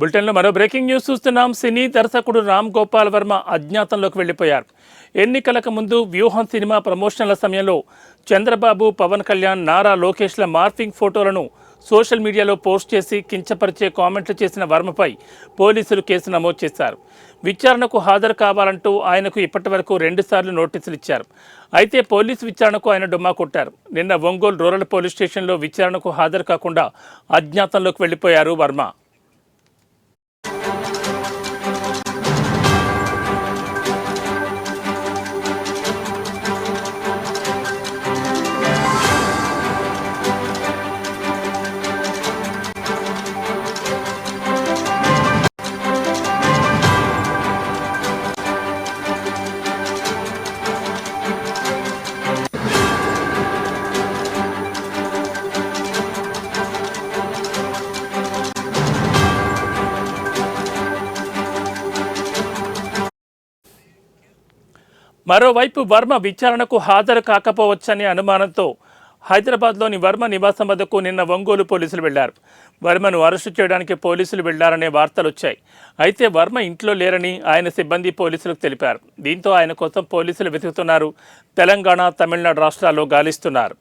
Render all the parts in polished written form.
బులెటిన్లో మరో breaking news చూస్తున్నాం. సినీ దర్శకుడు రామ్ గోపాల్ వర్మ అజ్ఞాతంలోకి వెళ్లిపోయారు. ఎన్నికలకు ముందు వ్యూహం సినిమా ప్రమోషన్ల సమయంలో చంద్రబాబు, పవన్ కళ్యాణ్, నారా లోకేష్ల మార్ఫింగ్ ఫోటోలను సోషల్ మీడియాలో పోస్ట్ చేసి కించపరిచే కామెంట్లు చేసిన వర్మపై పోలీసులు కేసు నమోదు చేశారు. విచారణకు హాజరు కావాలంటూ ఆయనకు ఇప్పటివరకు 2 సార్లు నోటీసులు ఇచ్చారు. అయితే పోలీసు విచారణకు ఆయన డుమ్మా కొట్టారు. నిన్న ఒంగోలు రూరల్ పోలీస్ స్టేషన్లో విచారణకు హాజరు కాకుండా అజ్ఞాతంలోకి వెళ్లిపోయారు వర్మ. మరోవైపు వర్మ విచారణకు హాజరు కాకపోవచ్చనే అనుమానంతో హైదరాబాద్లోని వర్మ నివాసం వద్దకు నిన్న ఒంగోలు పోలీసులు వెళ్లారు. వర్మను అరెస్టు చేయడానికి పోలీసులు వెళ్లారనే వార్తలు వచ్చాయి. అయితే వర్మ ఇంట్లో లేరని ఆయన సిబ్బంది పోలీసులకు తెలిపారు. దీంతో ఆయన కోసం పోలీసులు వెతుకుతున్నారు. తెలంగాణ, తమిళనాడు రాష్ట్రాల్లో గాలిస్తున్నారు.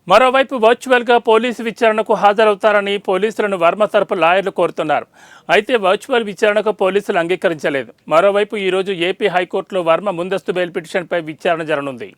మరోవైపు వర్చువల్గా పోలీసు విచారణకు హాజరవుతారని పోలీసులను వర్మ తరపు లాయర్లు కోరుతున్నారు. అయితే వర్చువల్ విచారణకు పోలీసులు అంగీకరించలేదు. మరోవైపు ఈరోజు ఏపీ హైకోర్టులో వర్మ ముందస్తు బెయిల్ పిటిషన్పై విచారణ జరగనుంది.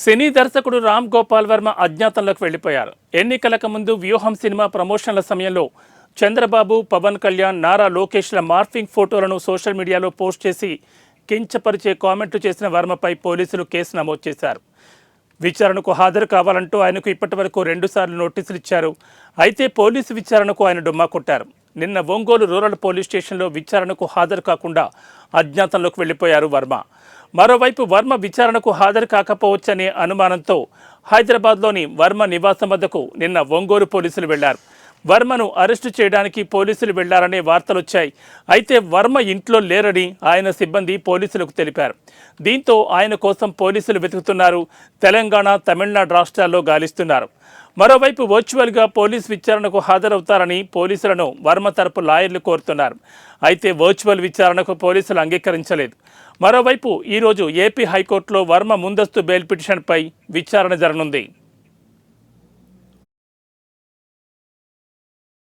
సినీ దర్శకుడు రామ్ గోపాల్ వర్మ అజ్ఞాతంలోకి వెళ్లిపోయారు. ఎన్నికలకు ముందు వ్యూహం సినిమా ప్రమోషన్ల సమయంలో చంద్రబాబు, పవన్ కళ్యాణ్, నారా లోకేష్ల మార్ఫింగ్ ఫోటోలను సోషల్ మీడియాలో పోస్ట్ చేసి కించపరిచే కామెంట్లు చేసిన వర్మపై పోలీసులు కేసు నమోదు చేశారు. విచారణకు హాజరు కావాలంటూ ఆయనకు ఇప్పటివరకు 2 సార్లు నోటీసులు ఇచ్చారు. అయితే పోలీసు విచారణకు ఆయన డుమ్మా కొట్టారు. నిన్న ఒంగోలు రూరల్ పోలీస్ స్టేషన్లో విచారణకు హాజరు కాకుండా అజ్ఞాతంలోకి వెళ్లిపోయారు వర్మ. మరోవైపు వర్మ విచారణకు హాజరు కాకపోవచ్చనే అనుమానంతో హైదరాబాద్లోని వర్మ నివాసం వద్దకు నిన్న ఒంగోలు పోలీసులు వెళ్లారు. వర్మను అరెస్టు చేయడానికి పోలీసులు వెళ్లారనే వార్తలొచ్చాయి. అయితే వర్మ ఇంట్లో లేరని ఆయన సిబ్బంది పోలీసులకు తెలిపారు. దీంతో ఆయన కోసం పోలీసులు వెతుకుతున్నారు. తెలంగాణ, తమిళనాడు రాష్ట్రాల్లో గాలిస్తున్నారు. మరోవైపు వర్చువల్గా పోలీసు విచారణకు హాజరవుతారని పోలీసులను వర్మ తరపు లాయర్లు కోరుతున్నారు. అయితే వర్చువల్ విచారణకు పోలీసులు అంగీకరించలేదు. మరోవైపు ఈరోజు ఏపీ హైకోర్టులో వర్మ ముందస్తు బెయిల్ పిటిషన్పై విచారణ జరగనుంది.